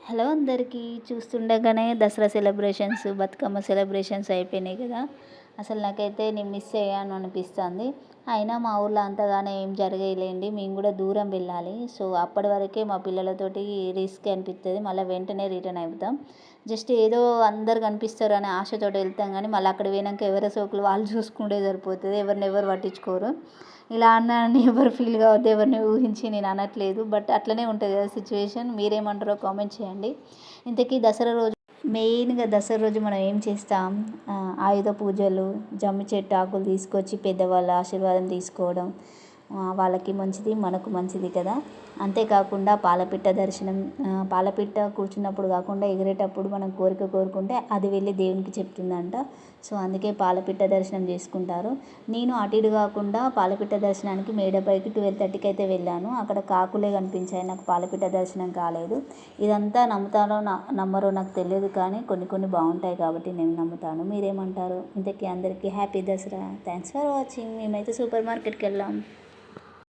Hello అందరికీ. చూస్తుండగానే Dasara celebrations, Bathukamma celebrations అయిపోయినాయి కదా. అసలు నాకైతే నేను మిస్ అయ్యాను అనిపిస్తుంది. అయినా మా ఊర్లో అంతగానే ఏం జరగలేండి, మేము కూడా దూరం వెళ్ళాలి. సో అప్పటి వరకే మా పిల్లలతోటి రిస్క్ అనిపిస్తుంది, మళ్ళీ వెంటనే రిటర్న్ అవుతాం. జస్ట్ ఏదో అందరు కనిపిస్తారు అనే ఆశతోటి వెళ్తాం, కానీ మళ్ళీ అక్కడ పోయినాక ఎవరి సోకులు వాళ్ళు చూసుకుంటే సరిపోతుంది, ఎవరిని ఎవరు పట్టించుకోరు. ఇలా అన్నానని ఎవరు ఫీల్ కావద్దు, ఎవరిని ఊహించి నేను అనట్లేదు. బట్ అట్లనే ఉంటుంది కదా సిచ్యువేషన్. మీరేమంటారో కామెంట్ చేయండి. ఇంతకీ దసరా రోజు మెయిన్గా దసరా రోజు మనం ఏం చేస్తాం? ఆయుధ పూజలు, జమ్మి చెట్టు ఆకులు తీసుకొచ్చి పెద్దవాళ్ళ ఆశీర్వాదం తీసుకోవడం వాళ్ళకి మంచిది, మనకు మంచిది కదా. అంతేకాకుండా పాలపిట్ట దర్శనం, పాలపిట్ట కూర్చున్నప్పుడు కాకుండా ఎగిరేటప్పుడు మనం కోరిక కోరుకుంటే అది వెళ్ళి దేవునికి చెప్తుందంట. సో అందుకే పాలపిట్ట దర్శనం చేసుకుంటారు. నేను అటు ఇటు కాకుండా పాలపిట్ట దర్శనానికి మేడపైకి 12:30కి అయితే వెళ్ళాను. అక్కడ కాకులే కనిపించాయి, నాకు పాలపిట్ట దర్శనం కాలేదు. ఇదంతా నమ్ముతానో నమ్మరో నాకు తెలియదు, కానీ కొన్ని కొన్ని బాగుంటాయి కాబట్టి నేను నమ్ముతాను. మీరేమంటారు? ఇంతకీ అందరికీ happy Dasara. Thanks for watching. మేమైతే సూపర్ మార్కెట్కి వెళ్ళాం.